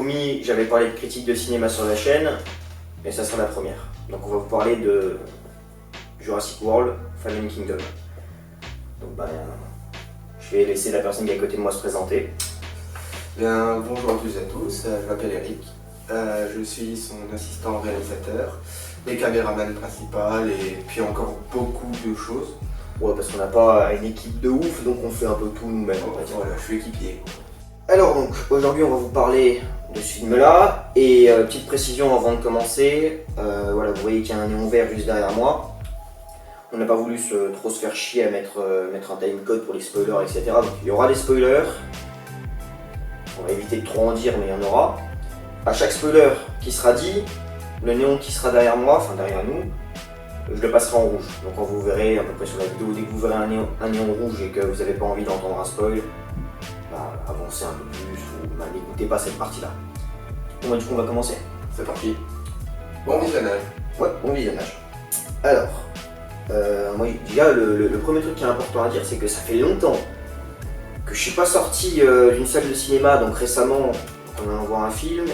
promis, j'avais parlé de critiques de cinéma sur la chaîne, et ça sera la première. Donc on va vous parler de Jurassic World Fallen Kingdom. Donc je vais laisser la personne qui est à côté de moi se présenter. Bien, bonjour à tous et à tous, je m'appelle Eric, je suis son assistant réalisateur, et caméraman principal et puis encore beaucoup de choses. Ouais, parce qu'on n'a pas une équipe de ouf, donc on fait un peu tout nous-mêmes. Voilà, je suis équipier. Alors donc, aujourd'hui on va vous parler de ce film-là, et petite précision avant de commencer, voilà, vous voyez qu'il y a un néon vert juste derrière moi. On n'a pas voulu trop se faire chier à mettre un timecode pour les spoilers, etc. Donc il y aura des spoilers. On va éviter de trop en dire, mais il y en aura. À chaque spoiler qui sera dit, le néon qui sera derrière moi, enfin derrière nous, je le passerai en rouge. Donc quand vous verrez à peu près sur la vidéo, dès que vous verrez un néon rouge et que vous n'avez pas envie d'entendre un spoil, avancez un peu plus ou n'écoutez pas cette partie-là. Bon, du coup on va commencer. C'est parti. Bon visionnage. Ouais, bon visionnage. Alors, moi déjà le premier truc qui est important à dire, c'est que ça fait longtemps que je suis pas sorti d'une salle de cinéma, donc récemment en allant voir un film,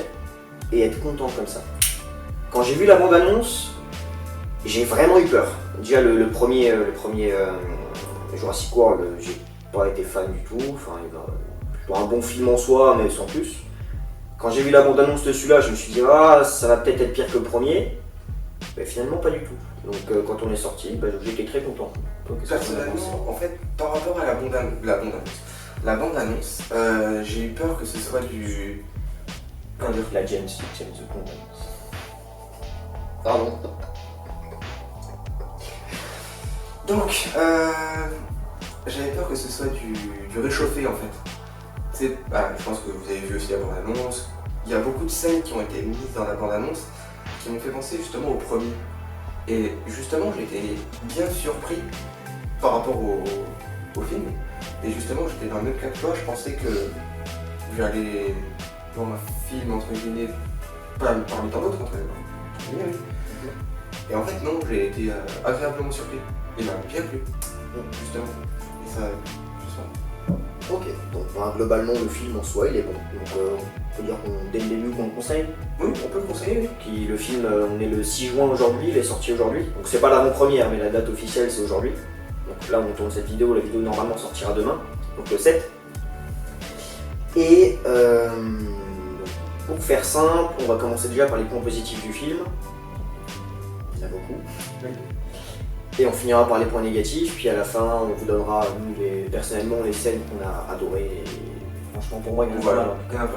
et être content comme ça. Quand j'ai vu la bande-annonce, j'ai vraiment eu peur. Déjà le premier Jurassic World, j'ai pas été fan du tout, enfin plutôt un bon film en soi, mais sans plus. Quand j'ai vu la bande-annonce de celui-là, je me suis dit ça va peut-être être pire que le premier, mais finalement pas du tout. Donc quand on est sorti, j'étais très content. Personnellement, en fait, par rapport à la bande-annonce, j'ai eu peur que ce soit du... La James Bond. Pardon. Donc, j'avais peur que ce soit du réchauffé en fait. Je pense que vous avez vu aussi la bande-annonce. Il y a beaucoup de scènes qui ont été mises dans la bande-annonce qui m'ont fait penser justement au premier. Et justement, j'étais bien surpris par rapport au film. Et justement, j'étais dans le même cas que toi, je pensais que j'allais voir un film entre guillemets, pas parmi tant d'autres entre guillemets. Et en fait, non, j'ai été agréablement surpris. Il m'a bien plu, justement. Et ça, justement. Ok, donc globalement, le film en soi, il est bon. Donc on peut dire dès le début qu'on le conseille. Oui, on peut le conseiller. Puis le film, on est le 6 juin aujourd'hui, il est sorti aujourd'hui. Donc c'est pas l'avant-première, mais la date officielle c'est aujourd'hui. Donc là on tourne cette vidéo, la vidéo normalement sortira demain, donc le 7. Et pour faire simple, on va commencer déjà par les points positifs du film. Il y en a beaucoup. Et on finira par les points négatifs, puis à la fin on vous donnera nous personnellement les scènes qu'on a adorées. Et franchement pour moi il y en a voilà. pas mal.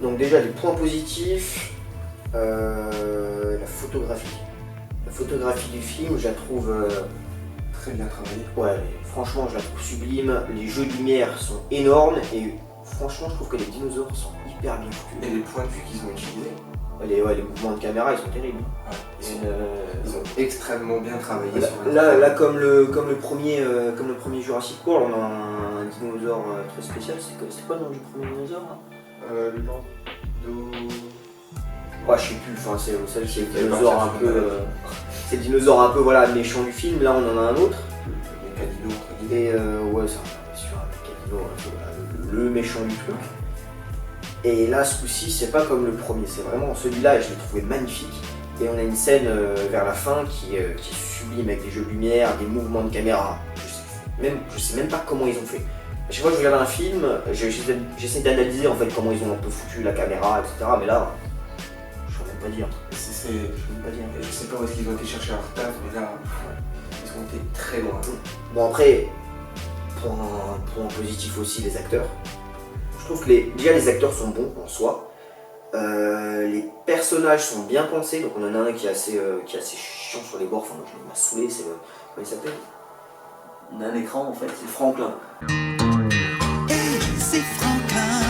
Donc déjà les points positifs, la photographie. La photographie du film, je la trouve très bien travaillée. Ouais, franchement je la trouve sublime. Les jeux de lumière sont énormes et franchement je trouve que les dinosaures sont hyper bien foutus. Et les points de vue qu'ils ont utilisés. Les mouvements de caméra ils sont terribles. Ouais, ils ont extrêmement bien travaillé. Là comme le premier Jurassic World, on a un dinosaure très spécial. C'est quoi le nom du premier dinosaure là? Le Lando... Ouais, je sais plus, enfin, c'est le dinosaure un peu. C'est le dinosaure un peu méchant du film, là on en a un autre. Le Cadino entre guillemets. Et ouais, c'est un Cadino, le méchant du truc. Et là ce coup-ci, c'est pas comme le premier, c'est vraiment celui-là, je l'ai trouvé magnifique. Et on a une scène vers la fin qui est sublime avec des jeux de lumière, des mouvements de caméra. Je sais même pas comment ils ont fait. À chaque fois que je regarde un film, j'essaie d'analyser en fait comment ils ont un peu foutu la caméra, etc. Mais là, je ne saurais même pas dire. Je sais pas où est-ce qu'ils ont été chercher leur taf, mais là, ils ont été très loin. Bon après, point positif aussi, les acteurs. Je trouve que déjà les acteurs sont bons en soi. Les personnages sont bien pensés, donc on en a un qui est assez chiant sur les bords, enfin il m'a saoulé, c'est comment il s'appelle? On a un écran en fait, c'est Franklin. C'est Franklin.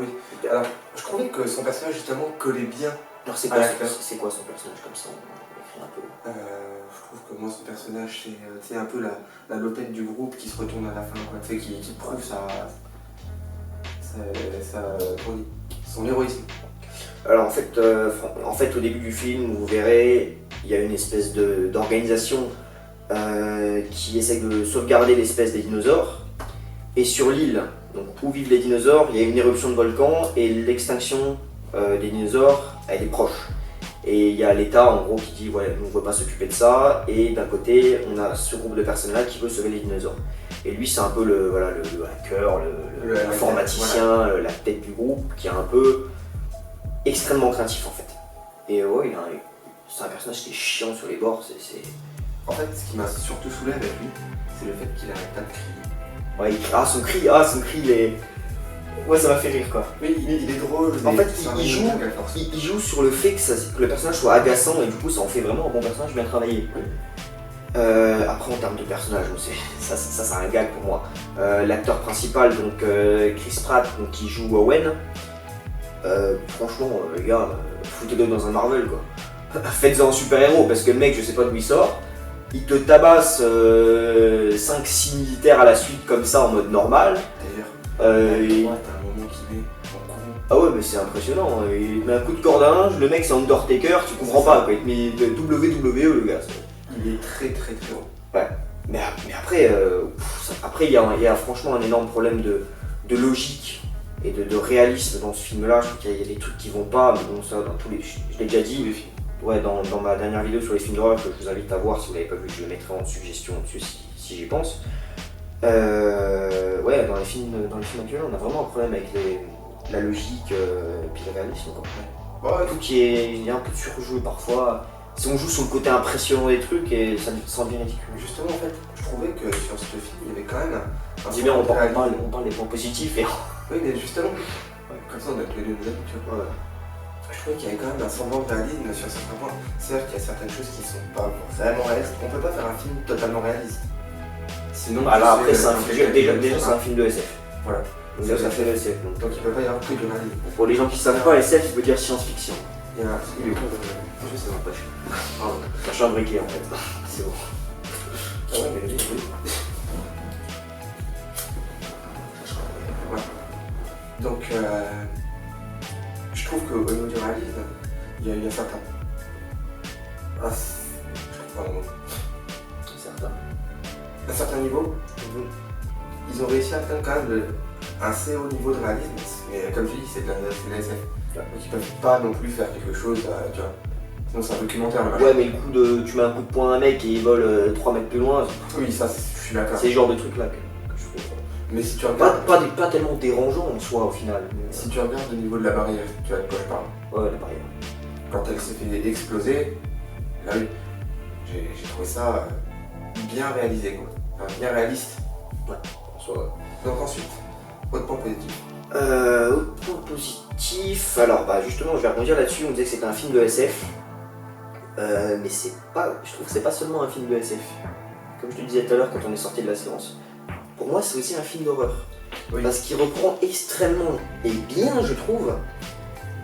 Oui. Alors, je trouvais que son personnage justement collait bien. Alors c'est quoi son personnage comme ça? On écrit un peu. Je trouve que moi son personnage c'est un peu la lopette du groupe qui se retourne à la fin, quoi, tu sais, qui prouve son héroïsme. Alors en fait au début du film vous verrez il y a une espèce d'organisation qui essaie de sauvegarder l'espèce des dinosaures. Et sur l'île, donc où vivent les dinosaures, il y a une éruption de volcan et l'extinction des dinosaures, elle est proche. Et il y a l'État en gros qui dit ouais, on ne veut pas s'occuper de ça, et d'un côté on a ce groupe de personnes là qui veut sauver les dinosaures. Et lui c'est un peu le hacker, l'informaticien, la tête du groupe, qui est un peu extrêmement craintif en fait. Et ouais, c'est un personnage qui est chiant sur les bords. En fait, ce qui m'a surtout saoulé avec lui, c'est le fait qu'il arrête pas de crier. Ouais, son cri, il est... Ouais, ça m'a fait rire quoi. Oui, il est drôle. En fait, il joue sur le fait que le personnage soit agaçant et du coup ça en fait vraiment un bon personnage bien travaillé. Oui. Après en termes de personnage, ça c'est un gag pour moi. L'acteur principal, donc Chris Pratt, donc, qui joue Owen, franchement les gars, foutez-le dans un Marvel quoi. Faites-en un super-héros parce que le mec je sais pas d'où il sort, il te tabasse 5-6 militaires à la suite comme ça en mode normal. D'ailleurs, t'as un moment qui met en courant. Ah ouais mais c'est impressionnant, il te met un coup de corde à linge, le mec c'est Undertaker, tu comprends pas quoi, il te met de WWE le gars. Il est très haut. Ouais, mais après, après il y a franchement un énorme problème de logique et de réalisme dans ce film-là. Je trouve qu'il y a des trucs qui vont pas, mais bon ça dans tous les... Je l'ai déjà dit, ouais, dans ma dernière vidéo sur les films d'horreur que je vous invite à voir si vous l'avez pas vu, je le mettrai en suggestion dessus si j'y pense. Ouais, dans les films actuels, on a vraiment un problème avec la logique et puis le réalisme quoi. Ouais. Tout qui est, il y a un peu de surjeu parfois. Si on joue sur le côté impressionnant des trucs et ça semble bien ridicule. Justement, en fait, je trouvais que sur ce film, il y avait quand même un C'est bien, on parle des points positifs et... Oui, mais justement, comme ça on a tous les deux nos avis, tu vois. Ouais. Je trouvais qu'il y avait quand même un semblant de réalisme sur certains points. C'est-à-dire qu'il y a certaines choses qui sont pas vraiment réalistes. On peut pas faire un film totalement réaliste. Sinon, bah là après, déjà c'est un film de SF. Voilà. Donc ça fait de SF. Donc il peut pas y avoir que du réalisme. Pour les gens qui savent pas, SF, il veut dire science-fiction. Il y a un Je sais pas. Pardon, cherche un briquet en fait. C'est bon. Ah ouais, mais oui. Voilà. Donc, je trouve qu'au niveau du réalisme, il y a certains. Je trouve pas le mot. À un certain niveau, ils ont réussi à atteindre quand même un assez haut niveau de réalisme. Mais comme tu dis, c'est de la SF. Donc ils peuvent pas non plus faire quelque chose, tu vois. Sinon c'est un documentaire le machin. Ouais, mais le coup de. Tu mets un coup de poing à un mec et il vole 3 mètres plus loin. Oui, ça, je suis d'accord. C'est le genre de truc là que je trouve. Mais si tu regardes. Pas tellement dérangeant en soi au final. Mais... Si tu regardes au niveau de la barrière, tu vois de quoi je parle. Ouais, la barrière. Quand elle s'est fait exploser, là oui, j'ai trouvé ça bien réalisé quoi. Enfin, bien réaliste. Ouais, en soi. Ouais. Donc ensuite, autre point positif. Autre point positif, alors bah justement je vais rebondir là-dessus, on disait que c'était un film de SF, mais c'est pas, je trouve que c'est pas seulement un film de SF. Comme je te disais tout à l'heure quand on est sorti de la séance, pour moi c'est aussi un film d'horreur. Oui. Parce qu'il reprend extrêmement et bien je trouve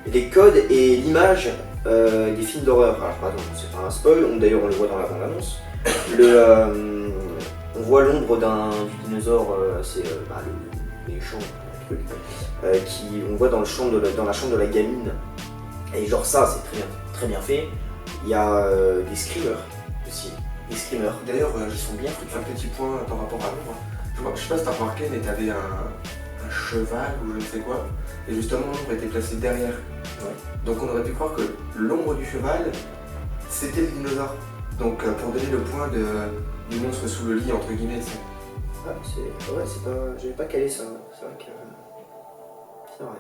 les codes et l'image des films d'horreur. Alors par exemple, c'est pas un spoil, d'ailleurs on le voit dans la bande-annonce, on voit l'ombre du dinosaure, c'est le méchant. On voit dans la chambre de la gamine, et genre ça c'est très bien fait. Il y a des screamers aussi, d'ailleurs qui sont bien foutus. Un petit point par rapport à l'ombre, je sais pas si t'as remarqué mais t'avais un cheval ou je ne sais quoi, et justement l'ombre était placée derrière. Ouais. Donc on aurait pu croire que l'ombre du cheval c'était le dinosaure, donc pour donner le point du monstre sous le lit entre guillemets. Ah, c'est pas... J'avais pas calé ça, c'est vrai que... C'est vrai.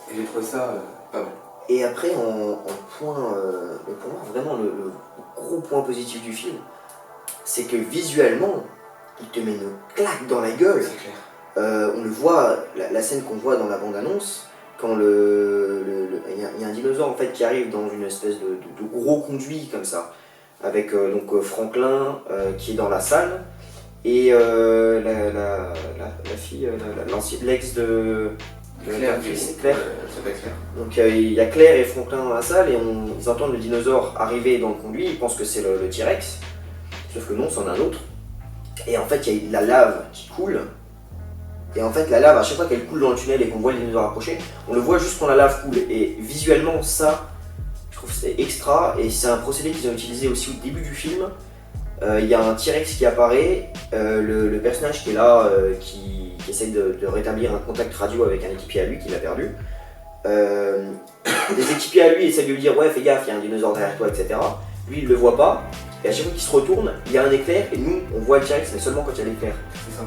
Et j'ai trouvé ça pas mal. Et après, en point... pour moi, vraiment, le gros point positif du film, c'est que visuellement, il te met une claque dans la gueule. C'est clair. On le voit, la scène qu'on voit dans la bande-annonce, quand il y a un dinosaure en fait qui arrive dans une espèce de gros conduit comme ça, avec donc Franklin qui est dans la salle, et la fille, l'ex de Claire. Donc il y a Claire et Franklin dans la salle et ils entendent le dinosaure arriver dans le conduit, ils pensent que c'est le T-Rex, sauf que non, c'en est un autre. Et en fait il y a de la lave qui coule, et en fait la lave, à chaque fois qu'elle coule dans le tunnel et qu'on voit le dinosaure approcher, on le voit juste quand la lave coule, et visuellement ça, je trouve que c'est extra, et c'est un procédé qu'ils ont utilisé aussi au début du film. Il y a un T-Rex qui apparaît, le personnage qui est là, qui qui essaye de rétablir un contact radio avec un équipier à lui qu'il a perdu. Des équipiers à lui essayent de lui dire ouais fais gaffe, il y a un dinosaure derrière toi, etc. Lui il le voit pas, et à chaque fois qu'il se retourne, il y a un éclair, et nous on voit le T-Rex mais seulement quand il y a l'éclair.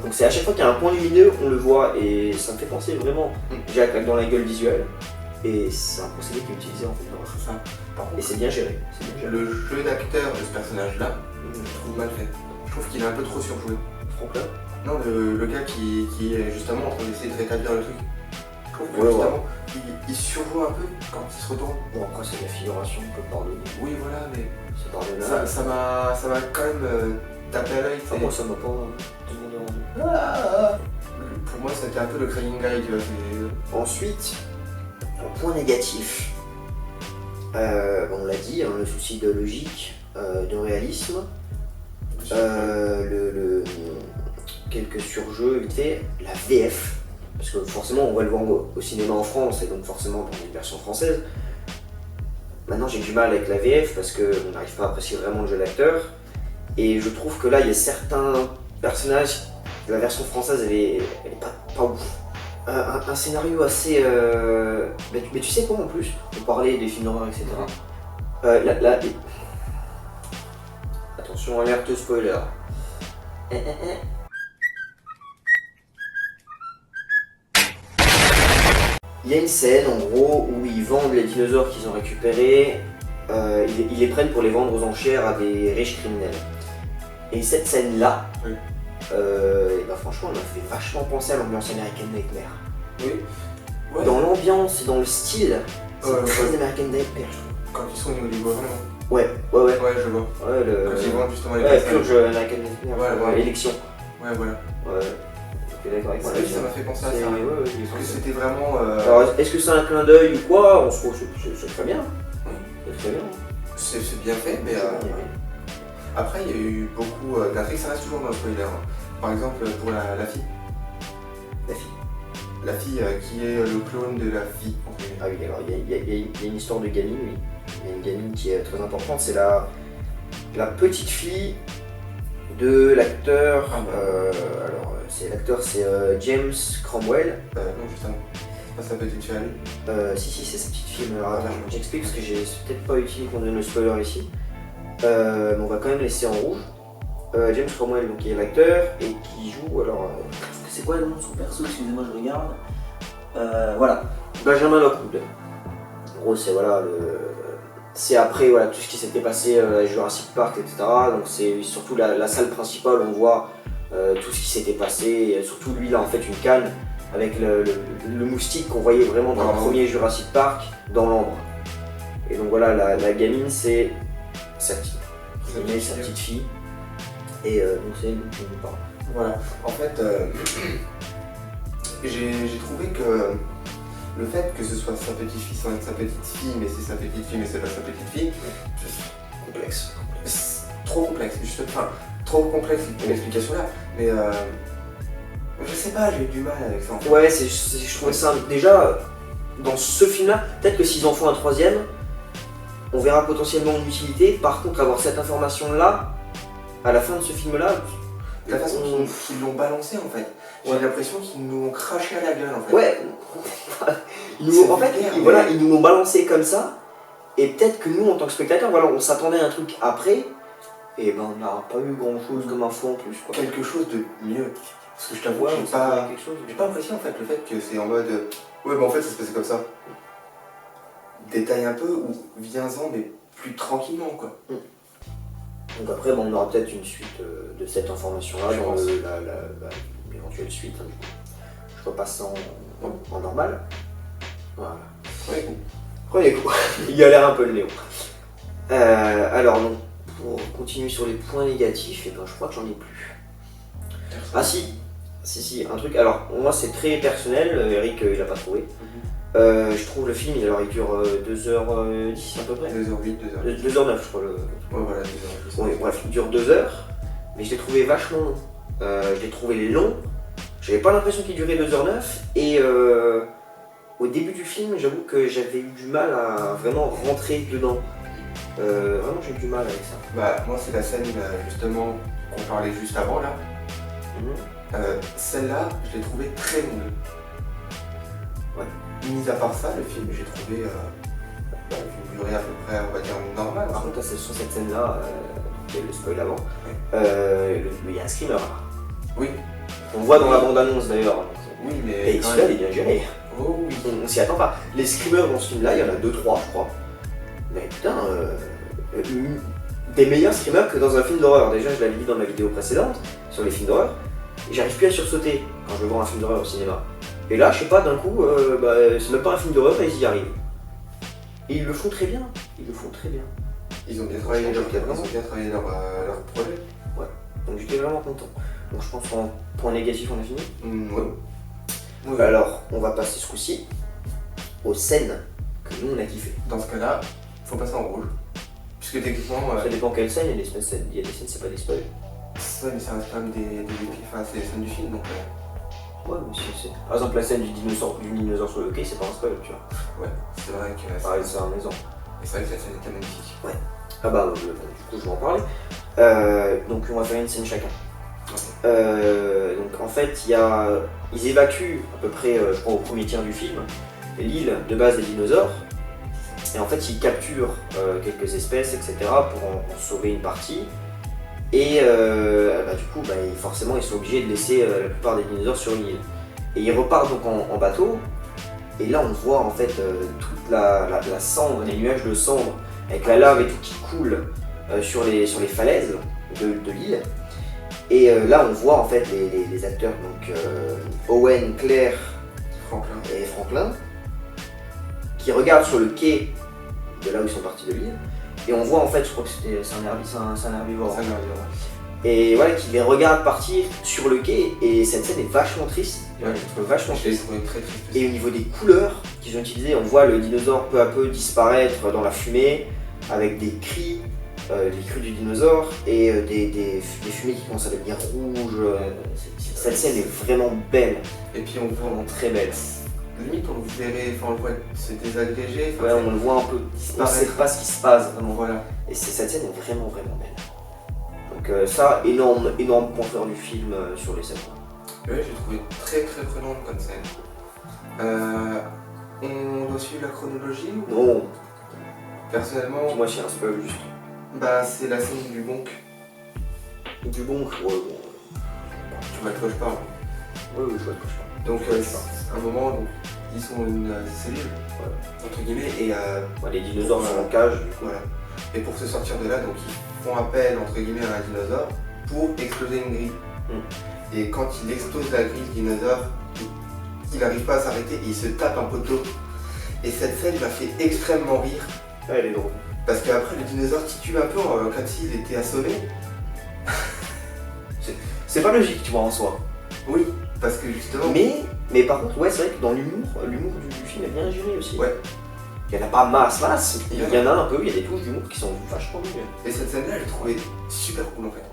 Donc c'est à chaque fois qu'il y a un point lumineux, on le voit, et ça me fait penser vraiment déjà à la claque dans la gueule visuelle, et c'est un procédé qui est utilisé en fait dans C'est ça. Par et contre, c'est bien géré. C'est bien géré. le jeu d'acteur de ce personnage-là, je le trouve mal fait. Je trouve qu'il est un peu trop surjoué. Franck-là. Non, le gars qui est justement en train d'essayer de rétablir le truc. Je trouve que Ouais, justement, il surjoue un peu quand il se retourne. Bon après c'est de la figuration, on peut pardonner. Oui, voilà, mais C'est pardonnable. ça m'a quand même tapé à l'œil. Enfin, moi ça m'a pas tout le monde rendu. Pour moi, c'était un peu le crying guy, tu vois. Ensuite, en point négatif, on l'a dit, hein, le souci de logique, de réalisme, quelques surjeux, vite fait, la VF, parce que forcément on va le voir au cinéma en France et donc forcément dans une version française. Maintenant j'ai du mal avec la VF parce qu'on n'arrive pas à apprécier vraiment le jeu d'acteur et je trouve que là il y a certains personnages, la version française elle est pas ouf. Un scénario assez... Mais tu sais quoi en plus, on parlait des films d'horreur etc. Attention, alerte spoiler. Il y a une scène en gros où ils vendent les dinosaures qu'ils ont récupérés, ils les prennent pour les vendre aux enchères à des riches criminels. Et cette scène-là, oui. Et bah franchement, elle m'a fait vachement penser à l'ambiance American Nightmare. Oui. Ouais. Dans l'ambiance et dans le style, c'est très ouais. American Nightmare, je trouve. Quand ils sont au niveau du gouvernement. Ouais. Ouais, je vois. Ouais, Quand ils vendent justement les ouais, personnages. Purge American Nightmare, Ouais. élection. Ouais, voilà. Ouais. Ok, d'accord avec ça. Ça m'a fait penser à ça. Ouais, Parce que c'était vraiment. Alors, est-ce que c'est un clin d'œil ou quoi? On se trouve, c'est très bien. C'est très bien. C'est bien fait, mais. Après, il y a eu beaucoup d'intrigues, ça reste toujours dans le spoiler. Hein. Par exemple, pour la fille. La fille. La fille qui est le clone de la fille. Ah oui, alors il y a une histoire de gamine, oui. Il y a une gamine qui est très importante, c'est la petite fille de l'acteur. C'est James Cromwell. Non, justement. C'est pas sa petite fille à lui. Si, c'est sa petite fille. Alors attends, j'explique parce que c'est peut-être pas utile qu'on donne le spoiler ici. Mais on va quand même laisser en rouge. James Cromwell, donc, qui est l'acteur et qui joue. Alors, c'est quoi le nom de son perso? Excusez-moi, je regarde. Voilà, Benjamin Lockwood. En gros, c'est voilà, c'est après voilà, tout ce qui s'était passé à Jurassic Park, etc. Donc c'est surtout la salle principale, on voit tout ce qui s'était passé. Et surtout lui, là, en fait, une canne avec le moustique qu'on voyait vraiment dans le premier Jurassic Park, dans l'ambre. Et donc voilà, la gamine, c'est sa petite fille. Et donc c'est elle qui nous parle. Voilà, en fait, j'ai trouvé que le fait que ce soit sa petite fille sans être sa petite fille, mais c'est sa petite fille, mais c'est pas sa petite fille, Complexe. Trop complexe, trop complexe l'explication là, mais je sais pas, j'ai eu du mal avec ça. En fait. Ouais, je trouvais ça déjà dans ce film-là. Peut-être que s'ils en font un troisième, on verra potentiellement une utilité. Par contre, avoir cette information-là à la fin de ce film-là, la façon qu'ils l'ont balancé en fait, j'ai l'impression qu'ils nous ont craché à la gueule en fait. Ouais. Ils nous l'ont balancé comme ça. Et peut-être que nous, en tant que spectateurs, voilà, on s'attendait à un truc après. Et ben, on n'a pas eu grand-chose comme info en plus. Quoi. Quelque chose de mieux. Parce que je t'avoue, j'ai pas apprécié en fait le fait que c'est en mode ouais, bah en fait ça se passait comme ça. Détaille un peu ou viens-en mais plus tranquillement quoi. Donc après, bon, on aura peut-être une suite de cette information-là dans l'éventuelle suite. Hein, du coup. Je repasse ça en normal. Voilà. Prenez coup. Il galère un peu le Léon. Alors donc, pour continuer sur les points négatifs, et ben, je crois que j'en ai plus. Ah si, un truc. Alors moi c'est très personnel, Eric il a pas trouvé. Je trouve le film, il dure 2h10 à peu près. 2h08, 2h09 je crois. Ouais, voilà, 2h10. Ouais, bref, il dure 2 heures, mais je l'ai trouvé vachement long. Je l'ai trouvé long, j'avais pas l'impression qu'il durait 2h09, et au début du film, j'avoue que j'avais eu du mal à vraiment rentrer dedans. Vraiment, j'ai eu du mal avec ça. Bah, moi, c'est la scène justement qu'on parlait juste avant là. Celle-là, je l'ai trouvée très longue. Ouais. Mis à part ça, le film, j'ai trouvé une durée à peu près, on va dire, normale. Par contre, c'est sur cette scène-là, il y a le spoil avant, il y a un screamer. Oui. On le voit dans la bande-annonce d'ailleurs. Oui, mais. Et celui-là, il est bien géré. Oh oui. On s'y attend pas. Les screamers dans ce film-là, il y en a 2-3, je crois. Mais putain, des meilleurs screamers que dans un film d'horreur. Déjà, je l'avais dit dans ma vidéo précédente sur les films d'horreur. Et j'arrive plus à sursauter quand je vois un film d'horreur au cinéma. Et là, je sais pas, d'un coup, c'est même pas un film d'horreur et ils y arrivent. Et ils le font très bien. Ils le font très bien. Ils ont bien travaillé leur projet. Ouais. Donc j'étais vraiment content. Donc je pense qu'en point négatif, on a fini. Ouais. Alors, on va passer ce coup-ci aux scènes que nous on a kiffé. Dans ce cas-là, faut passer en rouge. Puisque techniquement. Ça dépend quelle scène, il y a des scènes, c'est pas des spoils. Ouais, mais ça reste quand même c'est des scènes du film donc. Ouais, mais c'est. Par exemple, la scène du dinosaure sur le quai, c'est pas un spoil, tu vois. Ouais, c'est vrai que. Pareil, c'est un exemple. Et c'est vrai que la scène était magnifique. Ouais. Ah bah, du coup, je vais en parler. Donc, on va faire une scène chacun. Okay. Donc, en fait, ils évacuent à peu près, je crois, au premier tiers du film, l'île de base des dinosaures. Et en fait, ils capturent quelques espèces, etc., pour en sauver une partie. Et du coup, forcément, ils sont obligés de laisser la plupart des dinosaures sur une île. Et ils repartent donc en bateau. Et là, on voit en fait toute la cendre, les nuages de cendre, avec la lave et tout qui coule sur les falaises de l'île. Et là, on voit en fait les acteurs, donc Owen, Claire et Franklin, qui regardent sur le quai de là où ils sont partis de l'île. Et on voit en fait, je crois que c'est un herbivore. Et voilà, qui les regarde partir sur le quai. Et cette scène est vachement triste. Ouais, je trouve vachement triste. Très triste. Et au niveau des couleurs qu'ils ont utilisées, on voit le dinosaure peu à peu disparaître dans la fumée, avec des cris du dinosaure et des fumées qui commencent à devenir rouges. Cette scène est vraiment belle. Et puis on voit vraiment très belle. Limite on le verrait, on le voit se désagrégé. Ouais, on le voit un peu, on sait pas ce qui se passe vraiment. Voilà. Et cette scène est vraiment vraiment belle. Donc ça, énorme point fort du film sur les scènes. Ouais, j'ai trouvé très très prenante comme scène. On doit suivre la chronologie ou... Non. Personnellement... Moi j'ai un spoil juste. Bah c'est la scène du bonk. Du bonk, ouais bon. Tu vois de quoi je parle? Oui, je vois de quoi je parle. Donc à un moment, donc, ils sont une cellule, entre guillemets, et... les dinosaures sont en cage, du coup. Voilà. Et pour se sortir de là, donc ils font appel, entre guillemets, à un dinosaure pour exploser une grille. Et quand il explose la grille, le dinosaure, il n'arrive pas à s'arrêter et il se tape un poteau. Et cette scène m'a fait extrêmement rire. Ah, elle est drôle. Parce qu'après, le dinosaure titube un peu quand il était assommé. C'est pas logique, tu vois, en soi. Oui, parce que justement... Mais par contre, ouais, c'est vrai que dans l'humour du film est bien géré aussi. Ouais. Il y en a pas masse, il y en a un peu, il y a des touches d'humour qui sont vachement bien. Et cette scène-là, je l'ai trouvée super cool en fait.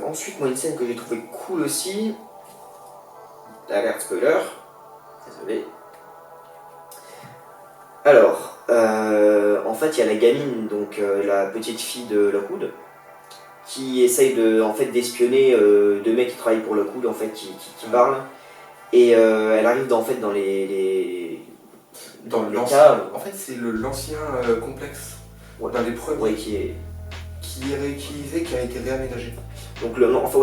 Ensuite, moi, une scène que j'ai trouvée cool aussi. Alerte spoiler. Désolé. Alors, en fait, il y a la gamine, donc la petite fille de Lockwood, qui essaye d'espionner deux mecs qui travaillent pour Lockwood, en fait, qui parlent. Et elle arrive dans les caves. En fait, c'est l'ancien complexe. Ouais. Dans les premiers. Ouais, qui est réutilisé, qui a été réaménagé. Donc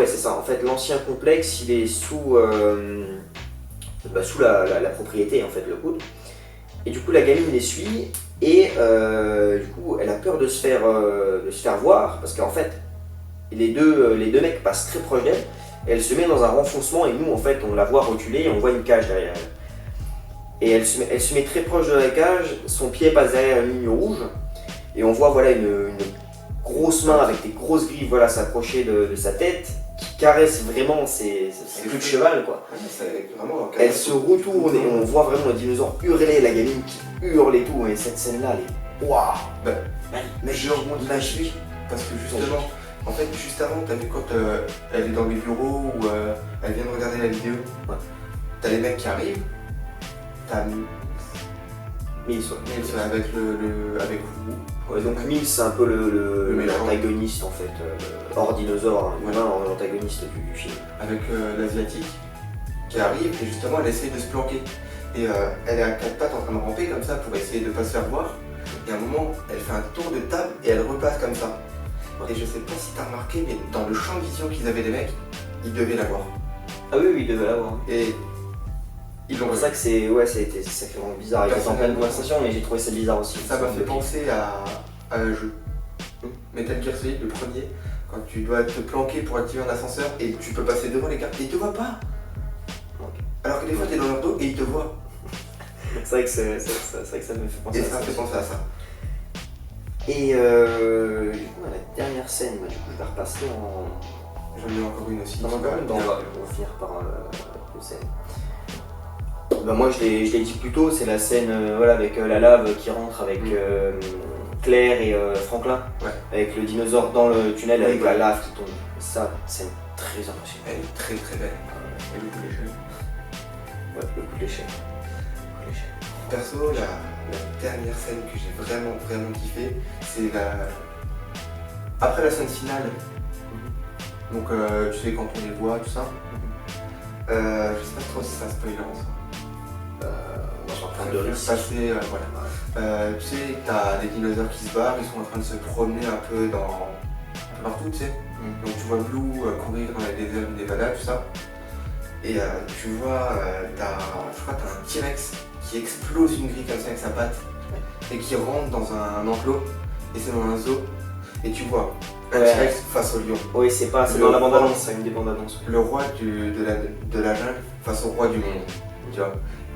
c'est ça, en fait l'ancien complexe il est sous la propriété en fait le Lockwood. Et du coup la gamine les suit et du coup elle a peur de se faire voir parce qu'en fait les deux mecs passent très proche d'elle et elle se met dans un renfoncement et nous en fait on la voit reculer et on voit une cage derrière elle. Et elle se met très proche de la cage, son pied passe derrière une ligne rouge et on voit une grosse main avec des grosses griffes s'approcher de sa tête qui caresse vraiment ses queues de cheval quoi. Vraiment elle se retourne et on voit vraiment le dinosaure hurler, la gamine qui hurle et tout et cette scène là elle est waouh magique parce que justement en fait juste avant t'as vu quand elle est dans les bureaux où elle vient de regarder la vidéo, t'as les mecs qui arrivent, t'as Mills, ouais. Mills, avec avec Wu. Ouais, donc Mills c'est un peu méchant. l'antagoniste en fait, hors dinosaure, hein, humain, l'antagoniste du film. Avec l'asiatique qui arrive et justement elle essaye de se planquer. Et elle est à quatre pattes en train de ramper comme ça pour essayer de ne pas se faire voir. Et à un moment, elle fait un tour de table et elle repasse comme ça. Et je sais pas si t'as remarqué, mais dans le champ de vision qu'ils avaient les mecs, ils devaient la voir. Ah oui, oui, ils devaient l'avoir. Et C'est pour ça que ça a été sacrément bizarre. Ils étaient en pleine conversation, mais j'ai trouvé ça bizarre aussi. Ça m'a fait penser à un jeu. Metal Gear Solid, le premier, quand tu dois te planquer pour activer un ascenseur et tu peux passer devant les gars et ils te voient pas. Alors que des fois t'es dans leur dos et ils te voient. C'est vrai que ça me fait penser Et à ça ça. me fait penser à ça. Et du coup, à la dernière scène, du coup, je vais repasser en. J'en ai encore une aussi. On va finir par une scène. Bah, moi, je l'ai dit plus tôt, c'est la scène voilà, avec la lave qui rentre avec Claire et Franklin, avec le dinosaure dans le tunnel avec la lave qui tombe. Ça, c'est très impressionnant. Elle est très très belle. Et le coup d'échelle. Ouais, le coup d'échelle. Perso, la dernière scène que j'ai vraiment kiffé, c'est après la scène finale. Donc tu sais quand on les voit, tout ça. Je sais pas trop si c'est un spoiler en soi. On va prendre de risques. Passer, voilà. Tu sais, t'as des dinosaures qui se barrent, ils sont en train de se promener un peu partout, tu sais. Donc tu vois Blue courir dans les déserts du Nevada, tout ça. Et tu vois, je crois que t'as un T-Rex qui explose une grille comme ça avec sa patte et qui rentre dans un enclos, et c'est dans un zoo. Et tu vois un T-Rex face au lion. Oui, c'est dans la bande-annonce, c'est une des bandes-annonces. Le roi de la jungle face au roi du monde, tu vois.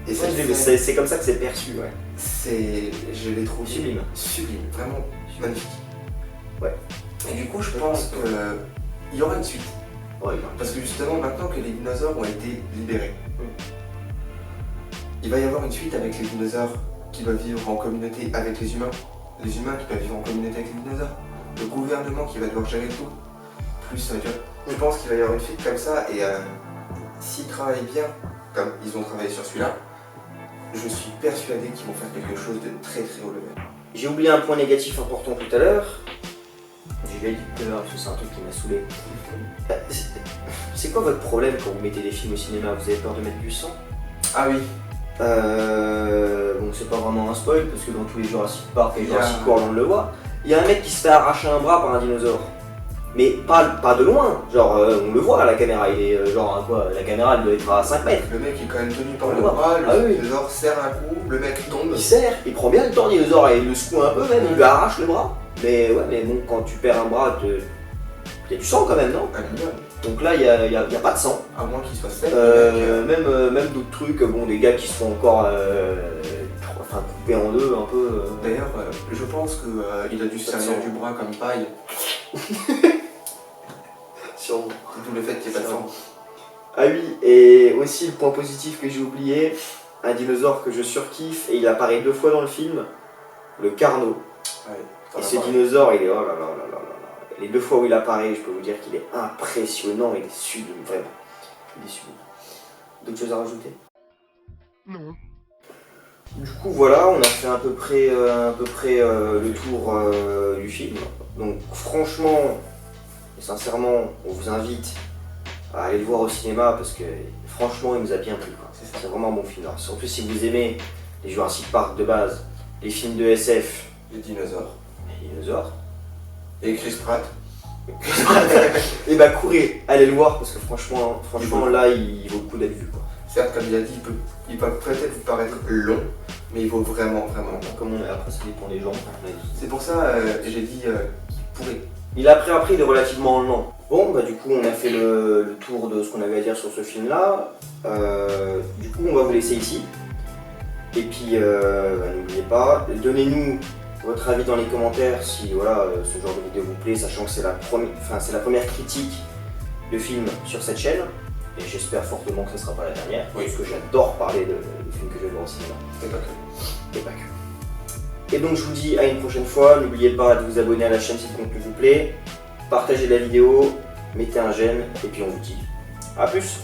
Et c'est comme ça que c'est perçu, ouais. Je l'ai trouvé sublime, vraiment magnifique. Ouais. Et du coup, je pense qu'il y aura une suite. Ouais, parce que justement, maintenant que les dinosaures ont été libérés, il va y avoir une suite avec les dinosaures qui doivent vivre en communauté avec les humains qui doivent vivre en communauté avec les dinosaures, le gouvernement qui va devoir gérer tout, plus tu vois. Je pense qu'il va y avoir une suite comme ça et s'ils travaillent bien, comme ils ont travaillé sur celui-là, je suis persuadé qu'ils vont faire quelque chose de très très haut level. J'ai oublié un point négatif important tout à l'heure. Je l'ai dit tout à l'heure parce que c'est un truc qui m'a saoulé. C'est quoi votre problème quand vous mettez des films au cinéma? Vous avez peur de mettre du sang? Ah oui. Bon, c'est pas vraiment un spoil parce que dans tous les Jurassic Park et Jurassic World on le voit. Il y a un mec qui se fait arracher un bras par un dinosaure. Mais pas de loin, genre on le voit à la caméra, il est genre à quoi? La caméra elle doit être à 5 mètres. Le mec est quand même tenu par le bras, le dinosaure serre un coup, le mec tombe. Il serre, il prend bien le temps, le dinosaure, et il le secoue un peu même, il lui arrache le bras. Mais ouais, mais bon, quand tu perds un bras, il y a du sang quand même, non? Donc là, il y a pas de sang. À moins qu'il soit sec. Même d'autres trucs, bon, des gars qui se font encore couper en deux un peu. D'ailleurs, je pense qu'il a dû se servir du bras comme paille. Sûrement. D'où le fait qu'il n'y ait pas de sang. Ah oui, et aussi le point positif que j'ai oublié, un dinosaure que je surkiffe, et il apparaît 2 fois dans le film, le Carno. Et ce dinosaure, il est oh là là là là là. Les 2 fois où il apparaît, je peux vous dire qu'il est impressionnant, il est sublime, vraiment. Il est sublime. D'autres choses à rajouter? Non. Du coup voilà, on a fait à peu près le tour du film. Donc franchement, et sincèrement, on vous invite à aller le voir au cinéma parce que franchement il nous a bien plu. C'est vraiment un bon film. Alors, en plus si vous aimez les Jurassic Park de base, les films de SF, les dinosaures. Et Chris Pratt. Et bah courez, allez le voir parce que franchement là il vaut le coup d'être vu quoi. Certes comme il a dit, il peut peut-être vous paraître long, mais il vaut vraiment. Après ça dépend des gens. C'est pour ça j'ai dit qu'il pourrait. Après il est relativement lent. Bon bah du coup on a fait le tour de ce qu'on avait à dire sur ce film là. Du coup on va vous laisser ici. Et puis n'oubliez pas, donnez-nous votre avis dans les commentaires si voilà, ce genre de vidéo vous plaît, sachant que c'est la première critique de film sur cette chaîne. Et j'espère fortement que ce ne sera pas la dernière, parce que j'adore parler de films que je vais voir au cinéma. Et pas que. Et donc je vous dis à une prochaine fois, n'oubliez pas de vous abonner à la chaîne si le contenu vous plaît, partagez la vidéo, mettez un j'aime, et puis on vous dit à plus.